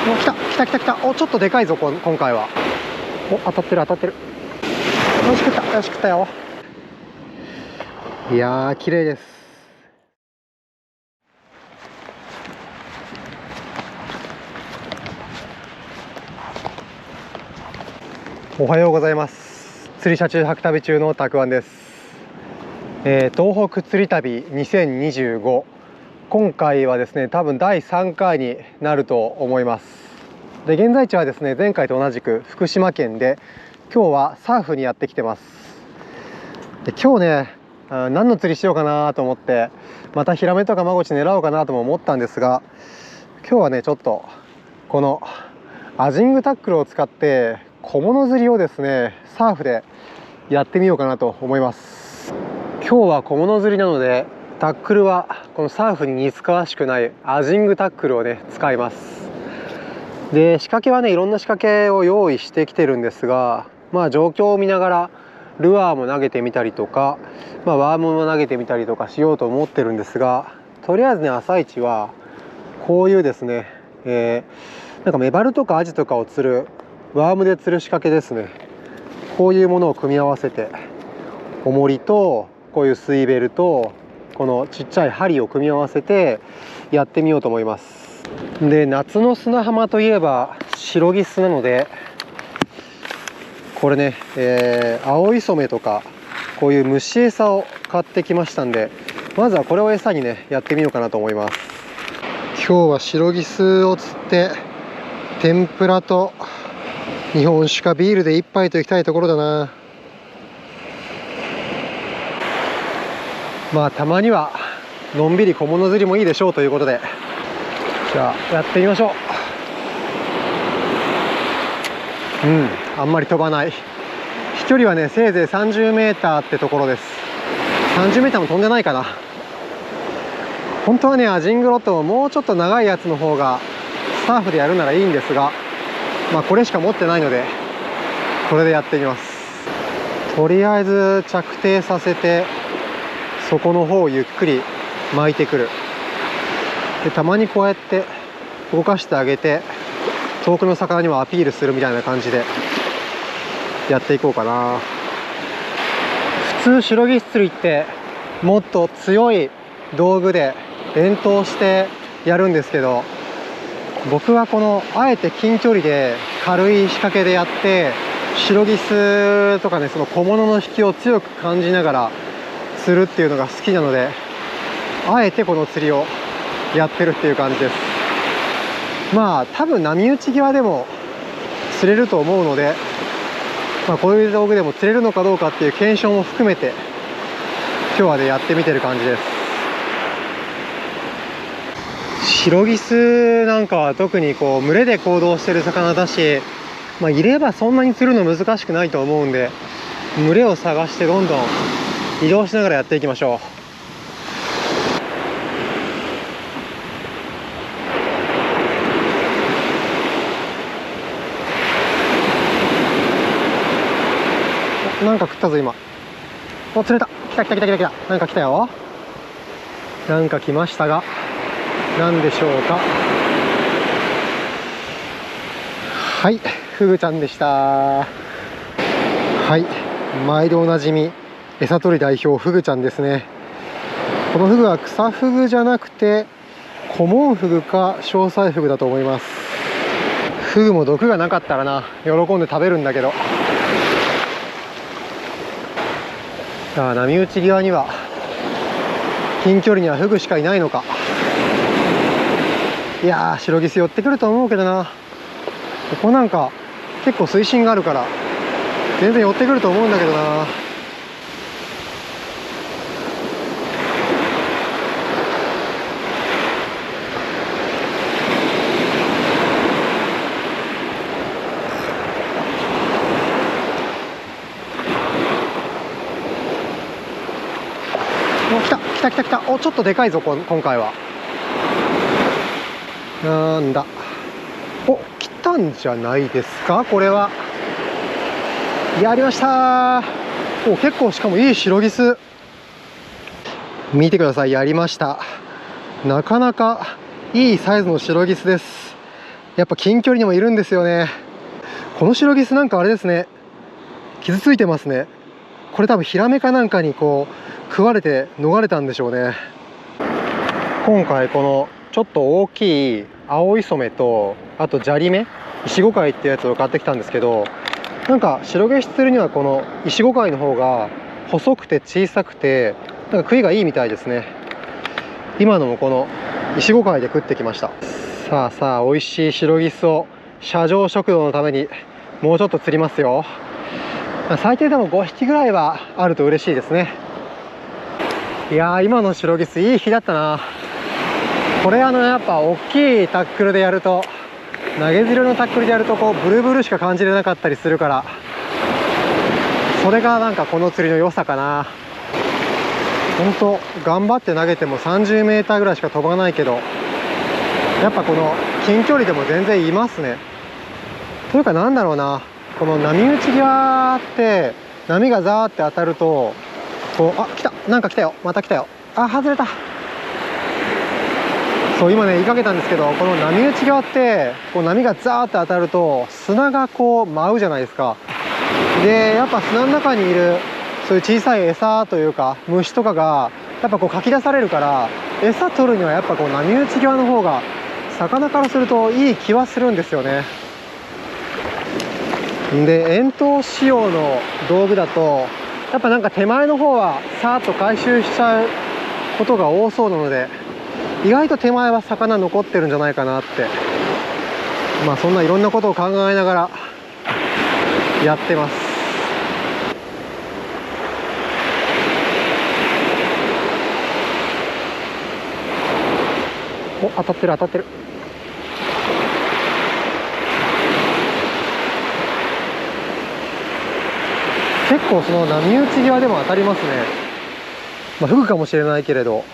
お、来た来た来た来た。お、ちょっとでかいぞ今回は。お、当たってる当たってる。よし食った、よし食ったよ。いやー綺麗です。おはようございます。釣り車中泊旅中のたくあんです。東北釣り旅2025、今回はですね多分第3回になると思います。で現在地はですね前回と同じく福島県で、今日はサーフにやってきてます。で今日ね何の釣りしようかなと思って、またヒラメとかマゴチ狙おうかなとも思ったんですが、今日はねちょっとこのアジングタックルを使って小物釣りをですねサーフでやってみようかなと思います。今日は小物釣りなので、タックルはこのサーフに似つかわしくないアジングタックルをね使います。で仕掛けはねいろんな仕掛けを用意してきてるんですが、状況を見ながらルアーも投げてみたりとか、ワームも投げてみたりとかしようと思ってるんですが、とりあえずね朝一はこういうですね、なんかメバルとかアジとかを釣るワームで釣る仕掛けですね。こういうものを組み合わせて、重りとこういうスイベルとこのちっちゃい針を組み合わせてやってみようと思います。で夏の砂浜といえばシロギスなので、これね、青磯目とかこういう虫餌を買ってきましたんで、まずはこれを餌にねやってみようかなと思います。今日はシロギスを釣って天ぷらと日本酒かビールで一杯といきたいところだな。たまにはのんびり小物釣りもいいでしょうということで、じゃあやってみましょう。あんまり飛ばない。飛距離はねせいぜい30メーターってところです。30メーターも飛んでないかな。本当はねアジングロッドももうちょっと長いやつの方がサーフでやるならいいんですが、これしか持ってないのでこれでやってみます。とりあえず着底させて、底の方をゆっくり巻いてくる。でたまにこうやって動かしてあげて、遠くの魚にもアピールするみたいな感じでやっていこうかな。普通シロギス釣りってもっと強い道具で連投してやるんですけど、僕はこのあえて近距離で軽い仕掛けでやって、シロギスとかねその小物の引きを強く感じながら釣るっていうのが好きなので、あえてこの釣りをやってるっていう感じです。多分波打ち際でも釣れると思うので、こういう道具でも釣れるのかどうかっていう検証も含めて今日はねやってみてる感じです。シロギスなんかは特にこう群れで行動してる魚だし、いればそんなに釣るの難しくないと思うんで、群れを探してどんどん移動しながらやっていきましょう。なんか食ったぞ今。お、釣れた。来た来た来た来た来た。なんか来たよ。なんか来ましたが、何でしょうか。はい、フグちゃんでした。はい、毎度おなじみ餌取り代表フグちゃんですね。このフグはクサフグじゃなくてコモンフグかショウサイフグだと思います。フグも毒がなかったらな喜んで食べるんだけど。さあ波打ち際には近距離にはフグしかいないのか。いやーシロギス寄ってくると思うけどな。ここなんか結構水深があるから全然寄ってくると思うんだけどな。お、来た来た来た来た。お、ちょっとでかいぞ今回は。なんだ。お、来たんじゃないですかこれは。やりましたー。お、結構しかもいいシロギス。見てください、やりました。なかなかいいサイズのシロギスです。やっぱ近距離にもいるんですよね。このシロギスなんかあれですね、傷ついてますね。これ多分ヒラメかなんかにこう食われて逃れたんでしょうね。今回このちょっと大きい青磯目と、あと砂利目、イシゴカイってやつを買ってきたんですけど、なんか白ゲシ釣るにはこのイシゴカイの方が細くて小さくてなんか食いがいいみたいですね。今のもこのイシゴカイで食ってきました。さあさあ、美味しい白ギスを車上食堂のためにもうちょっと釣りますよ。最低でも5匹ぐらいはあると嬉しいですね。いやー、今の白ギスいい日だったな。これやっぱ大きいタックルでやると、投げ汁のタックルでやるとこうブルブルしか感じれなかったりするから、それがなんかこの釣りの良さかな。ほんと頑張って投げても 30m ぐらいしか飛ばないけど、やっぱこの近距離でも全然いますね。というかなんだろうな、この波打ち際って波がザーって当たるとこう、あ、来た、なんか来たよ、また来たよ、あ、外れた。そう、今ね言いかけたんですけど、この波打ち側ってこう波がザーって当たると砂がこう舞うじゃないですか。でやっぱ砂の中にいるそういう小さい餌というか虫とかがやっぱこうかき出されるから、餌取るにはやっぱこう波打ち際の方が魚からするといい気はするんですよね。で遠投仕様の道具だとやっぱなんか手前の方はさーっと回収しちゃうことが多そうなので、意外と手前は魚残ってるんじゃないかなって、まあそんないろんなことを考えながらやってます。お、当たってる当たってる。結構その波打ち際でも当たりますね。まあフグかもしれないけれど、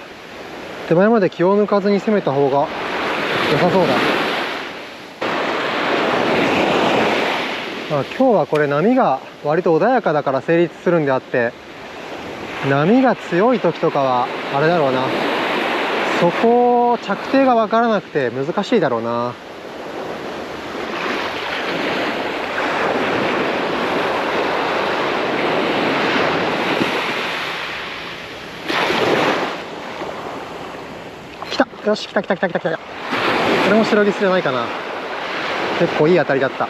手前まで気を抜かずに攻めた方が良さそうだ。まあ、今日はこれ波が割と穏やかだから成立するんであって、波が強い時とかはあれだろうな、そこ着底が分からなくて難しいだろうな。来た、よし、来た来た来た来た来た。これも白ギスじゃないかな。結構いい当たりだった。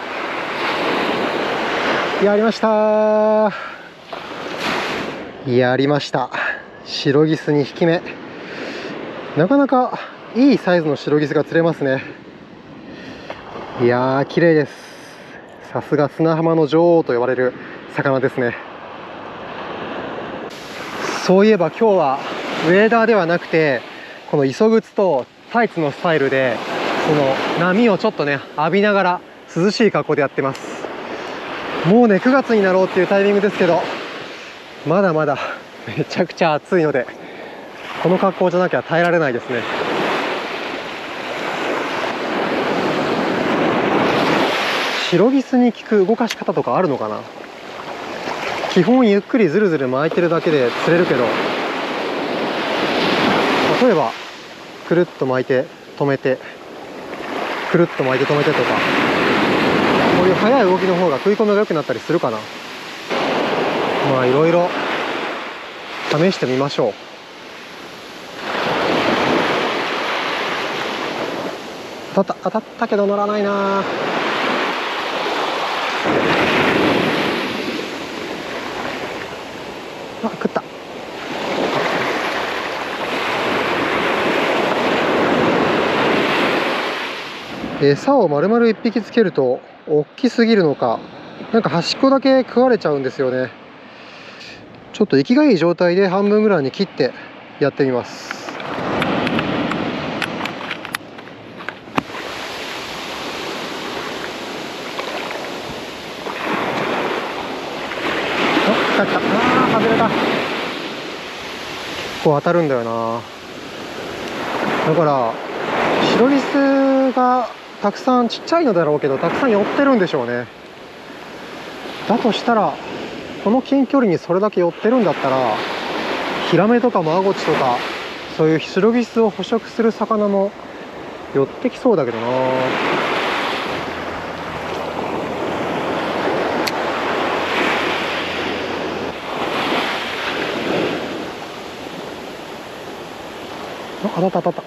やりました、やりました。白ギス2匹目。なかなかいいサイズの白ギスが釣れますね。いやー綺麗です。さすが砂浜の女王と呼ばれる魚ですね。そういえば今日はウェーダーではなくて、この磯靴とタイツのスタイルでその波をちょっとね浴びながら涼しい格好でやってます。もうね9月になろうっていうタイミングですけど、まだまだめちゃくちゃ暑いので、この格好じゃなきゃ耐えられないですね。白ギスに効く動かし方とかあるのかな。基本ゆっくりずるずる巻いてるだけで釣れるけど、例えばくるっと巻いて止めて、くるっと巻いて止めてとか、こういう速い動きの方が食い込みが良くなったりするかな。まあいろいろ試してみましょう。当たったけど乗らないな。あ、食った。餌を丸々1匹つけると大きすぎるのか、なんか端っこだけ食われちゃうんですよね。ちょっと生きがいい状態で半分ぐらいに切ってやってみます。あ、来た来た。あー、外れた。結構当たるんだよな。だから白ギスがたくさん、ちっちゃいのだろうけどたくさん寄ってるんでしょうね。だとしたらこの近距離にそれだけ寄ってるんだったら、ヒラメとかマゴチとかそういう白ギスを捕食する魚も寄ってきそうだけどな。当たった当たっ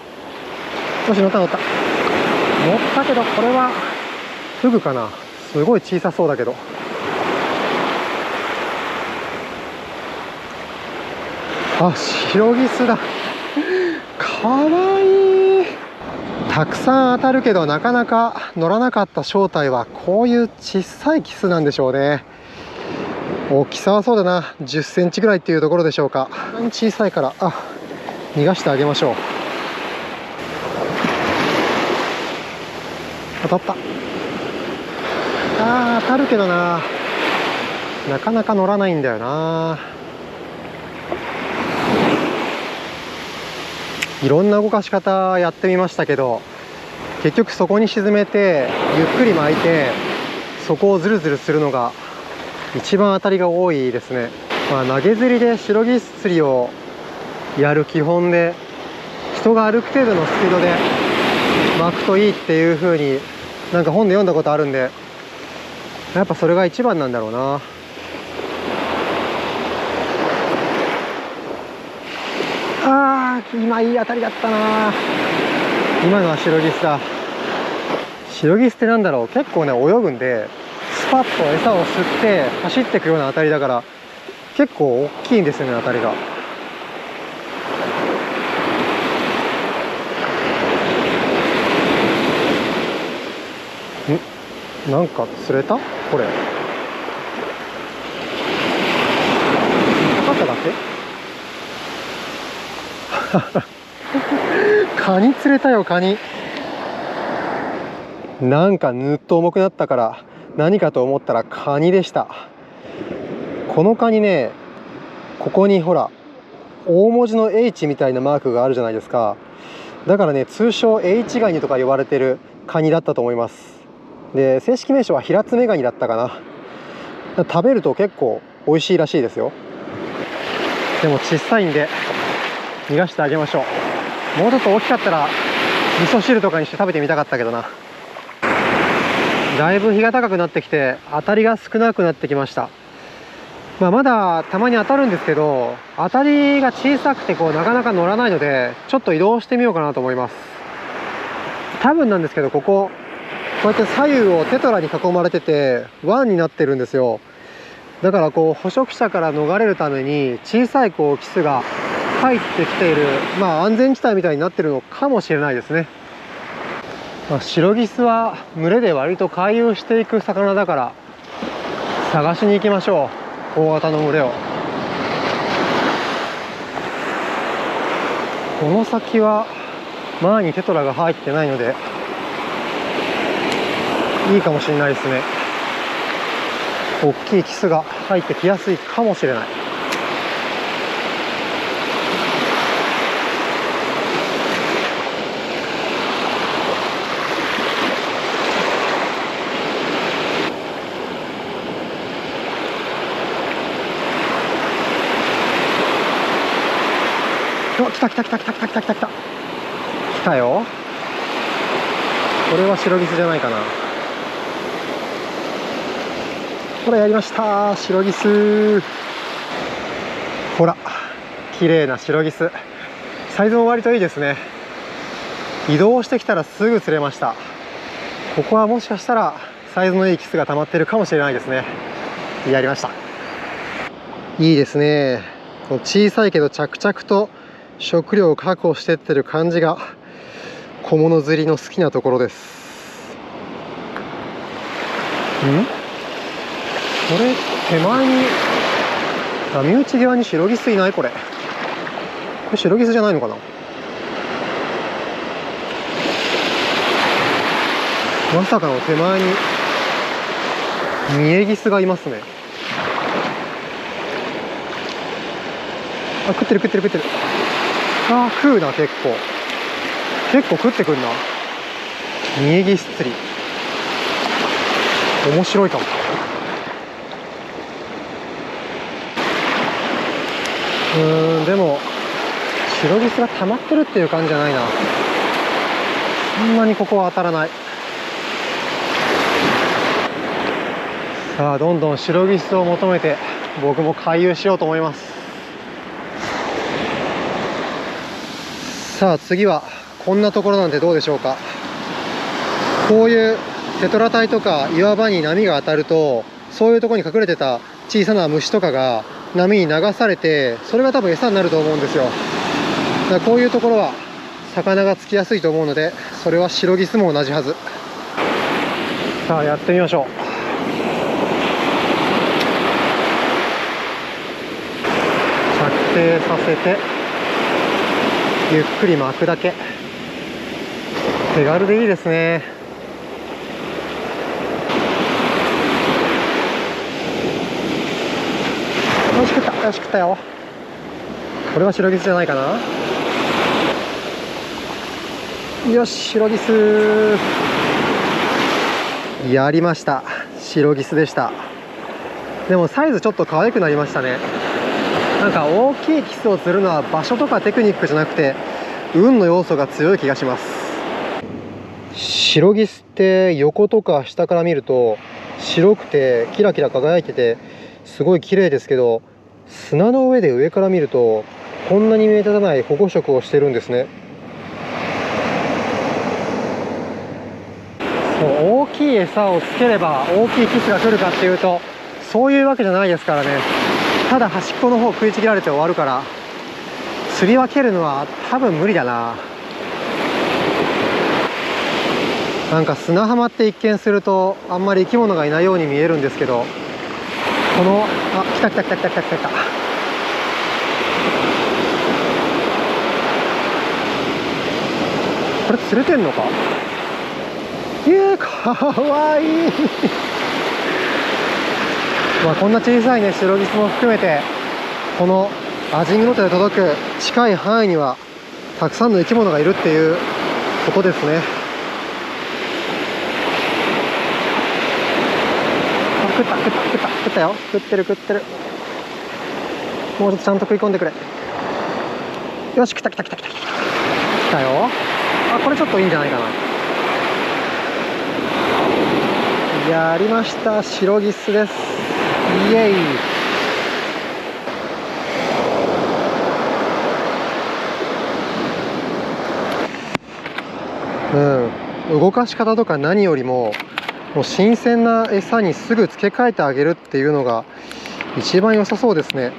た。よし、乗った乗った。乗ったけど、これはフグかな。すごい小さそうだけど。あ、シロギスだ。かわいい。たくさん当たるけどなかなか乗らなかった正体はこういう小さいキスなんでしょうね。大きさはそうだな、10センチぐらいっていうところでしょうか。小さいから、逃がしてあげましょう。当たった。当たるけどなかなか乗らないんだよな。いろんな動かし方やってみましたけど、結局そこに沈めてゆっくり巻いてそこをズルズルするのが一番当たりが多いですね。投げ釣りでシロギス釣りをやる基本で、人が歩く程度のスピードで巻くといいっていう風になんか本で読んだことあるんで、やっぱそれが一番なんだろうな。今いい当たりだったな。今のはシロギスだ。シロギスってなんだろう、結構ね泳ぐんでスパッと餌を吸って走っていくような当たりだから、結構大きいんですよね、当たりが。なんか釣れた？これかかっただけカニ釣れたよ、カニ。なんかぬっと重くなったから何かと思ったらカニでした。このカニね、ここにほら大文字の H みたいなマークがあるじゃないですか。だからね、通称 H ガニとか呼ばれてるカニだったと思います。で、正式名称はヒラツメガニだったかな。食べると結構美味しいらしいですよ。でも小さいんで逃がしてあげましょう。もうちょっと大きかったら味噌汁とかにして食べてみたかったけどな。だいぶ日が高くなってきて当たりが少なくなってきました。まだたまに当たるんですけど、当たりが小さくてなかなか乗らないので、ちょっと移動してみようかなと思います。多分なんですけど、こうやって左右をテトラに囲まれてて湾になってるんですよ。だから捕食者から逃れるために小さいキスが入ってきている、安全地帯みたいになってるのかもしれないですね。シロギスは群れで割と回遊していく魚だから探しに行きましょう、大型の群れを。この先は前にテトラが入ってないのでいいかもしれないですね。大きいキスが入ってきやすいかもしれない。来た来た来た来た来た来た来た来た来たよ。これはシロギスじゃないかな。ほら、やりました、シロギス。ほら、綺麗なシロギス。サイズも割といいですね。移動してきたらすぐ釣れました。ここはもしかしたらサイズのいいキスが溜まってるかもしれないですね。やりました。いいですね。この小さいけど着々と食料を確保してってる感じが小物釣りの好きなところです。これ手前に波打ち際にシロギスいない？これシロギスじゃないのかな。まさかの手前にミエギスがいますね。食ってる食ってる食ってる。食うな。結構食ってくんな。ミエギス釣り面白いかも。でもシロギスが溜まってるっていう感じじゃないな。そんなにここは当たらない。さあ、どんどんシロギスを求めて僕も回遊しようと思います。さあ次はこんなところなんてどうでしょうか。こういうテトラ帯とか岩場に波が当たると、そういうところに隠れてた小さな虫とかが波に流されて、それが多分餌になると思うんですよ。だからこういうところは魚がつきやすいと思うので、それはシロギスも同じはず。さあやってみましょう。着底させてゆっくり巻くだけ。手軽でいいですね。よし食った、よし食ったよ。これはシロギスじゃないかな。よし、シロギスやりました。シロギスでした。でもサイズちょっと可愛くなりましたね。なんか大きいキスをするのは場所とかテクニックじゃなくて、運の要素が強い気がします。シロギスって横とか下から見ると白くてキラキラ輝いててすごい綺麗ですけど、砂の上で上から見るとこんなに目立たない保護色をしてるんですね。大きい餌をつければ大きいキスが来るかっていうと、そういうわけじゃないですからね。ただ端っこの方食いちぎられて終わるから、釣り分けるのは多分無理だな。なんか砂浜って一見するとあんまり生き物がいないように見えるんですけど、この来た来た来た来た来た来た来た。これ釣れてんのか。かわいいまあこんな小さいねシロギスも含めて、このアジングノトで届く近い範囲にはたくさんの生き物がいるっていうことですね。食った食った食った食ったよ。食ってる食ってる。もうちょっとちゃんと食い込んでくれ。よし来た来た来た来た来た来たよ。これちょっといいんじゃないかな。やりました。シロギスです。イエイ。動かし方とか何よりも、もう新鮮な餌にすぐ付け替えてあげるっていうのが一番良さそうですね。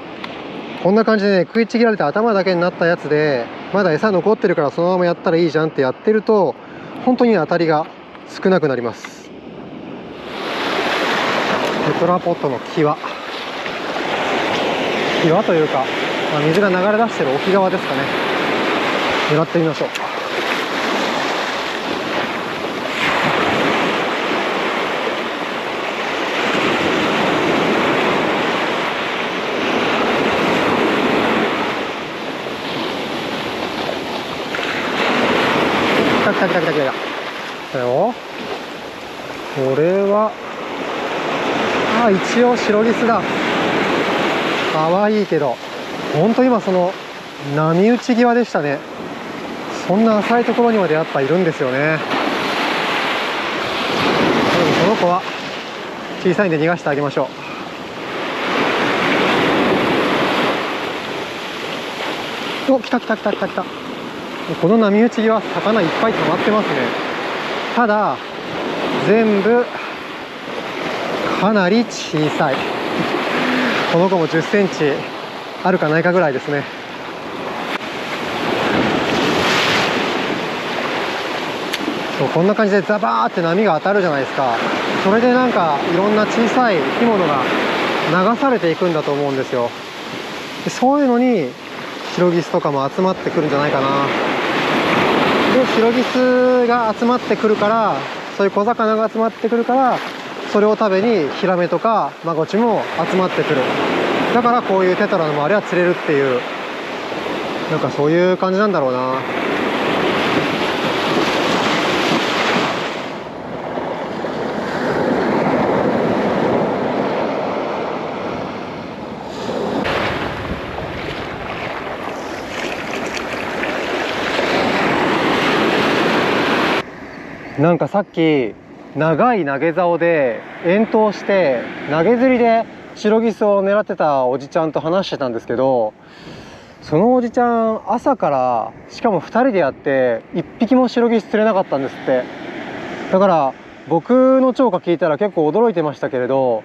こんな感じでね、食いちぎられて頭だけになったやつでまだ餌残ってるからそのままやったらいいじゃんってやってると、本当に当たりが少なくなります。テトラポットの際というか、水が流れ出してる沖側ですかね。狙ってみましょう。来た来た来た来た来た。来たよ。これは一応シロギスだ。可愛いけど、ほんと今その波打ち際でしたね。そんな浅いところにまでやっぱいるんですよね。でもこの子は小さいんで逃がしてあげましょう。お、来た来た来た来た来た。この波打ち際魚いっぱい溜まってますね。ただ全部かなり小さい。この子も10センチあるかないかぐらいですね。そうこんな感じでザバーって波が当たるじゃないですか。それでなんかいろんな小さい生き物が流されていくんだと思うんですよ。でそういうのにシロギスとかも集まってくるんじゃないかな。でシロギスが集まってくるから、そういう小魚が集まってくるから、それを食べにヒラメとかマゴチも集まってくる。だからこういうテトラの周りは釣れるっていう、なんかそういう感じなんだろうな。なんかさっき長い投げ竿で遠投して投げ釣りでシロギスを狙ってたおじちゃんと話してたんですけど、そのおじちゃん朝からしかも2人でやって1匹もシロギス釣れなかったんですって。だから僕の釣果聞いたら結構驚いてましたけれど、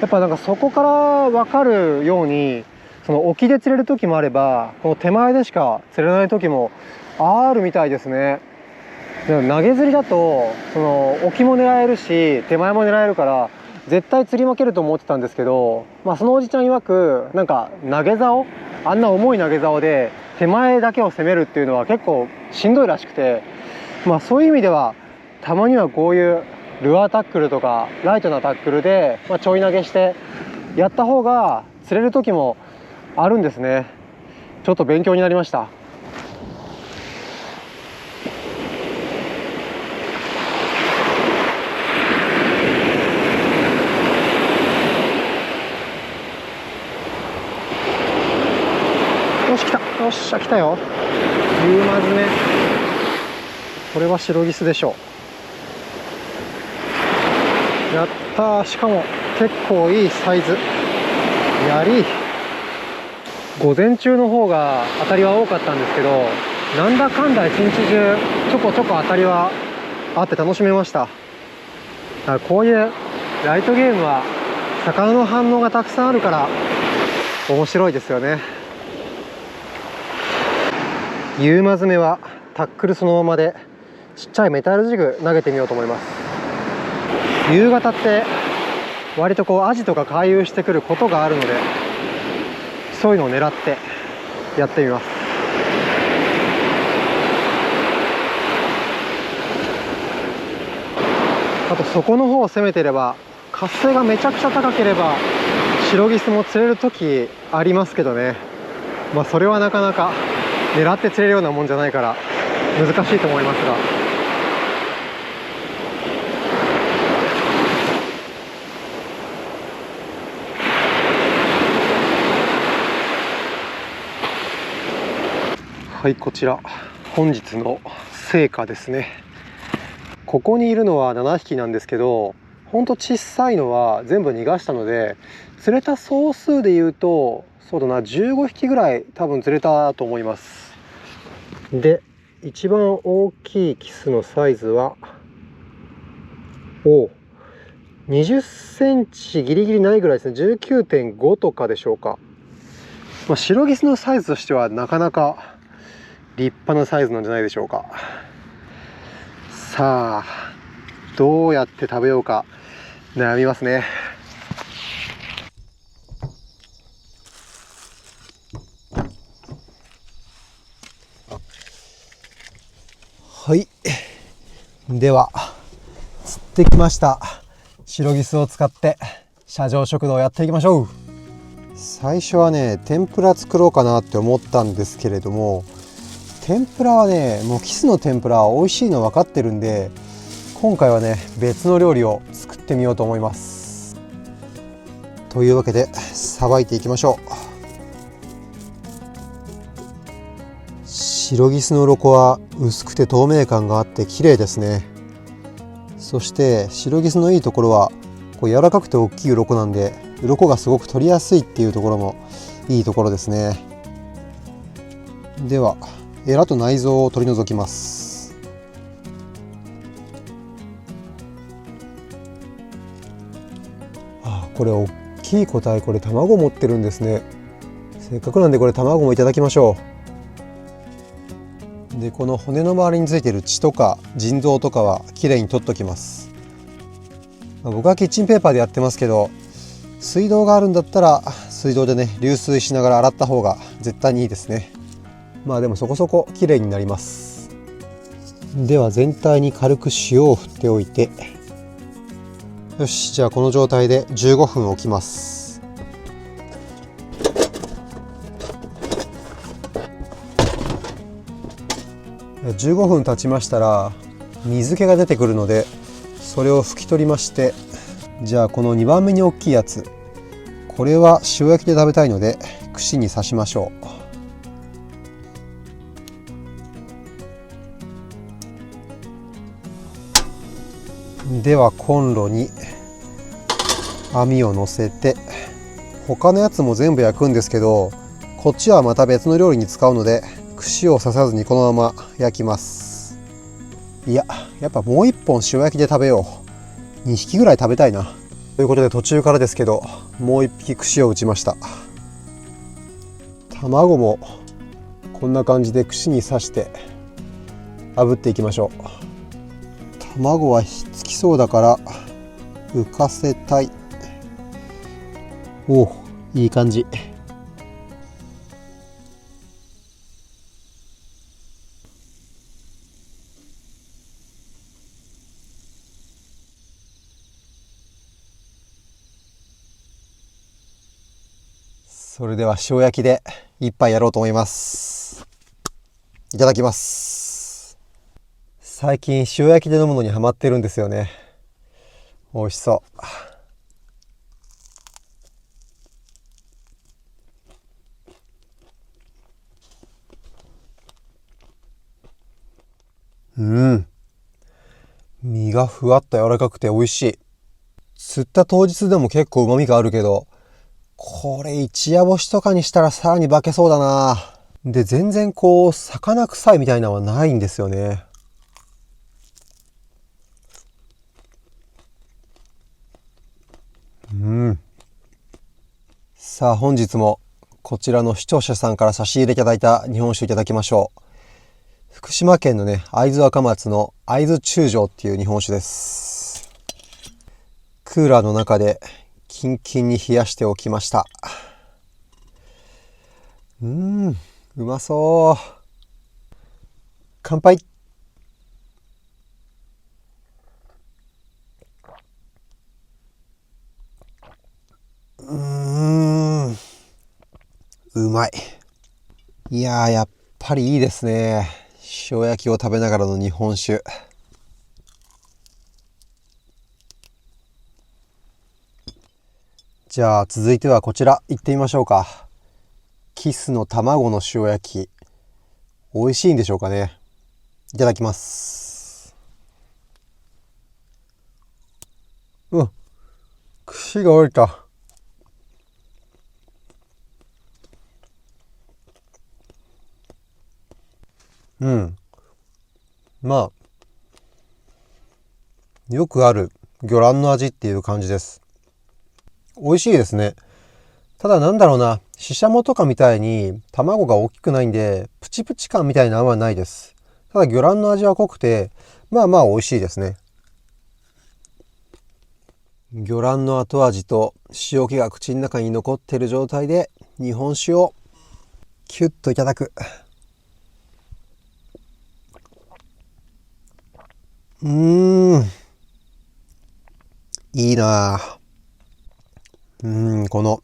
やっぱなんかそこから分かるように、その沖で釣れる時もあればこの手前でしか釣れない時もあるみたいですね。でも投げ釣りだとその沖も狙えるし手前も狙えるから絶対釣り負けると思ってたんですけど、そのおじちゃん曰くなんか投げ竿、あんな重い投げ竿で手前だけを攻めるっていうのは結構しんどいらしくて、そういう意味ではたまにはこういうルアータックルとかライトなタックルで、ちょい投げしてやった方が釣れる時もあるんですね。ちょっと勉強になりました。よし来た、よっしゃ来たよ。夕間詰め、これはシロギスでしょう。やったー。しかも結構いいサイズ。やり。午前中の方が当たりは多かったんですけど、なんだかんだ一日中ちょこちょこ当たりはあって楽しめました。だからこういうライトゲームは魚の反応がたくさんあるから面白いですよね。夕間詰めはタックルそのままでちっちゃいメタルジグ投げてみようと思います。夕方って割とこうアジとか回遊してくることがあるので、そういうのを狙ってやってみます。あと底の方を攻めてれば、活性がめちゃくちゃ高ければシロギスも釣れる時ありますけどね。それはなかなか狙って釣れるようなもんじゃないから難しいと思いますが、はい、こちら本日の成果ですね。ここにいるのは7匹なんですけど、ほんと小さいのは全部逃がしたので、釣れた総数でいうとそうだな、15匹ぐらい多分釣れたと思います。で一番大きいキスのサイズは20センチギリギリないぐらいですね。 19.5 とかでしょうか。シロギスのサイズとしてはなかなか立派なサイズなんじゃないでしょうか。さあどうやって食べようか悩みますね。はい、では釣ってきましたシロギスを使って社上食堂やっていきましょう。最初はね天ぷら作ろうかなって思ったんですけれども、天ぷらはねもうキスの天ぷらは美味しいの分かってるんで、今回はね別の料理を作ってみようと思います。というわけでさばいていきましょう。シロギスの鱗は薄くて透明感があって綺麗ですね。そしてシロギスのいいところはこう柔らかくて大きい鱗なんで、鱗がすごく取りやすいっていうところもいいところですね。ではエラと内臓を取り除きます。これ大きい個体、これ卵持ってるんですね。せっかくなんでこれ卵もいただきましょう。でこの骨の周りについている血とか腎臓とかはきれいに取っときます。僕はキッチンペーパーでやってますけど、水道があるんだったら水道でね流水しながら洗った方が絶対にいいですね。でもそこそこきれいになります。では全体に軽く塩を振っておいて、よし、じゃあこの状態で15分置きます。15分経ちましたら水気が出てくるので、それを拭き取りまして、じゃあこの2番目に大きいやつ、これは塩焼きで食べたいので串に刺しましょう。ではコンロに網を乗せて、他のやつも全部焼くんですけど、こっちはまた別の料理に使うので串を刺さずにこのまま焼きます。いや、やっぱもう一本塩焼きで食べよう。2匹ぐらい食べたいな。ということで途中からですけど、もう1匹串を打ちました。卵もこんな感じで串に刺して炙っていきましょう。卵はひっつきそうだから浮かせたい。おお、いい感じ。それでは塩焼きで一杯やろうと思います。いただきます。最近塩焼きで飲むのにハマってるんですよね。美味しそう。身がふわっと柔らかくて美味しい。釣った当日でも結構旨味があるけど、これ一夜干しとかにしたらさらに化けそうだな。で、全然こう魚臭いみたいなのはないんですよね。さあ本日もこちらの視聴者さんから差し入れいただいた日本酒いただきましょう。福島県のね、会津若松の会津中将っていう日本酒です。クーラーの中でキンキンに冷やしておきました。うまそう。乾杯。うまい。いやー、やっぱりいいですね。塩焼きを食べながらの日本酒。じゃあ続いてはこちら行ってみましょうか。キスの卵の塩焼き。美味しいんでしょうかね。いただきます。串が折れた。まあよくある魚卵の味っていう感じです。美味しいですね。ただなんだろうな、ししゃもとかみたいに卵が大きくないんでプチプチ感みたいなのはないです。ただ魚卵の味は濃くて、まあまあ美味しいですね。魚卵の後味と塩気が口の中に残っている状態で日本酒をキュッといただく。いいなぁ。この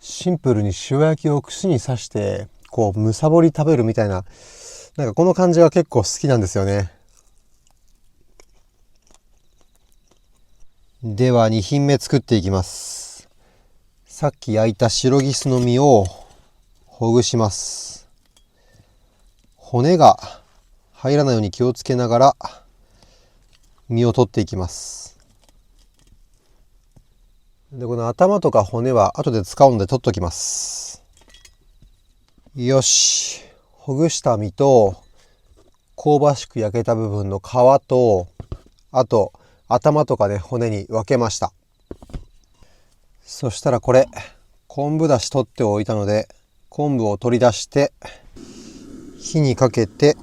シンプルに塩焼きを串に刺してこうむさぼり食べるみたいな、なんかこの感じが結構好きなんですよね。では2品目作っていきます。さっき焼いた白ギスの身をほぐします。骨が入らないように気をつけながら身を取っていきます。で、この頭とか骨は後で使うので取っときます。よし、ほぐした身と香ばしく焼けた部分の皮と、あと頭とかね、骨に分けました。そしたらこれ昆布だし取っておいたので、昆布を取り出して火にかけて、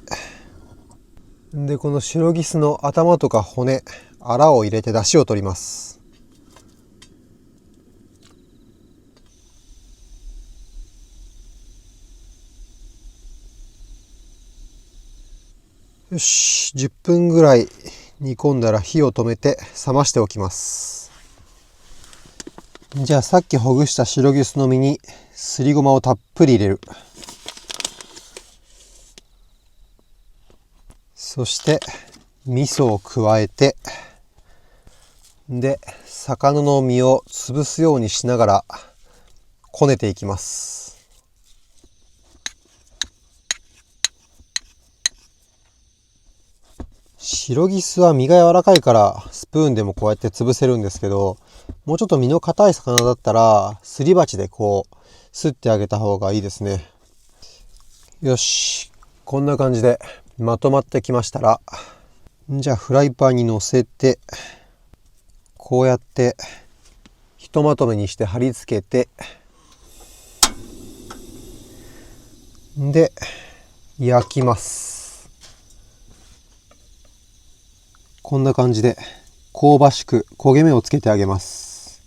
でこの白ギスの頭とか骨、アラを入れて出汁を取ります。よし、10分ぐらい煮込んだら火を止めて冷ましておきます。じゃあさっきほぐした白ギスの身にすりごまをたっぷり入れる。そして味噌を加えて、で魚の身を潰すようにしながらこねていきます。白ギスは身が柔らかいからスプーンでもこうやって潰せるんですけど、もうちょっと身の硬い魚だったらすり鉢でこうすってあげた方がいいですね。よし、こんな感じでまとまってきましたら、じゃあフライパンに乗せて、こうやってひとまとめにして貼り付けて、で焼きます。こんな感じで香ばしく焦げ目をつけてあげます。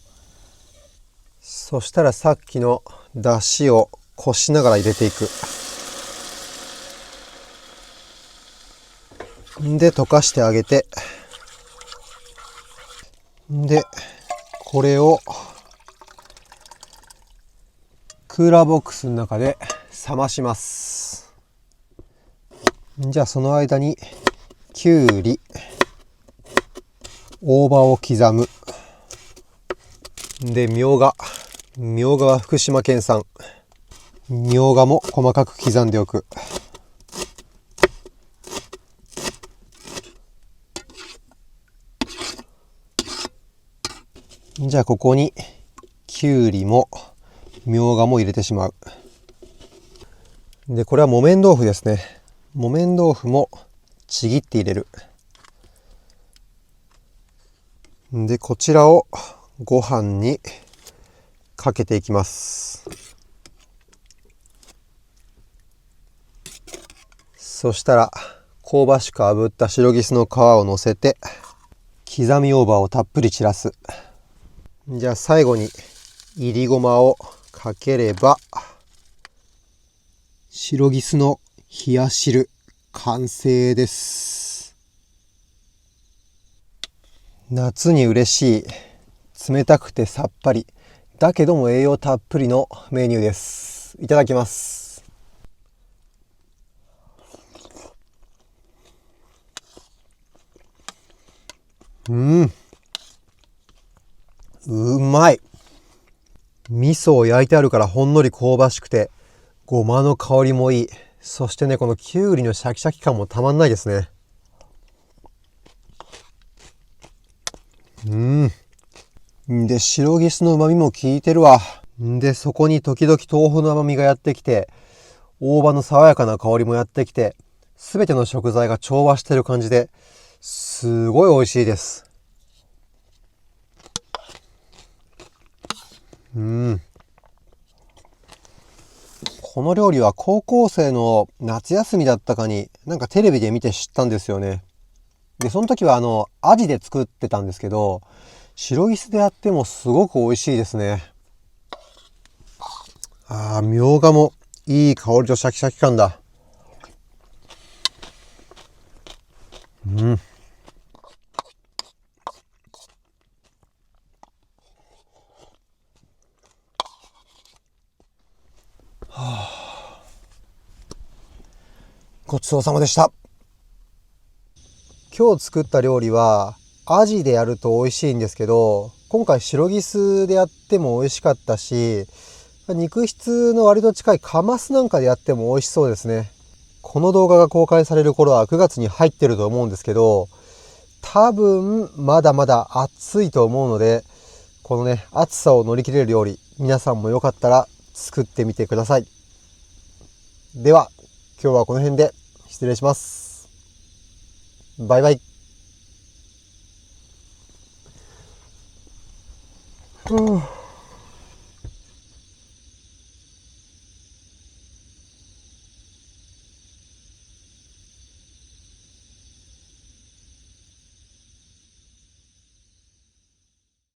そしたらさっきの出汁をこしながら入れていく。で溶かしてあげて、でこれをクーラーボックスの中で冷まします。じゃあその間にきゅうり、大葉を刻む。でみょうがは福島県産。みょうがも細かく刻んでおく。じゃあここにきゅうりもみょうがも入れてしまう。でこれは木綿豆腐ですね。木綿豆腐もちぎって入れる。でこちらをご飯にかけていきます。そしたら香ばしく炙った白ギスの皮をのせて、刻み大葉をたっぷり散らす。じゃあ最後にいりごまをかければ、白ギスの冷や汁完成です。夏に嬉しい冷たくてさっぱりだけども栄養たっぷりのメニューです。いただきます。うまい。味噌を焼いてあるからほんのり香ばしくて、ごまの香りもいい。そしてね、このきゅうりのシャキシャキ感もたまんないですね。で、白ギスの旨味も効いてるわ。で、そこに時々豆腐の甘みがやってきて、大葉の爽やかな香りもやってきて、すべての食材が調和してる感じで、すごい美味しいです。この料理は高校生の夏休みだったかになんかテレビで見て知ったんですよね。で、その時はアジで作ってたんですけど、白ギスでやってもすごく美味しいですね。みょうがもいい香りとシャキシャキ感だ。ごちそうさまでした。今日作った料理はアジでやると美味しいんですけど、今回白ギスでやっても美味しかったし、肉質の割と近いカマスなんかでやっても美味しそうですね。この動画が公開される頃は9月に入ってると思うんですけど、多分まだまだ暑いと思うので、このね、暑さを乗り切れる料理、皆さんもよかったら作ってみてください。では、今日はこの辺で失礼します。バイバイ。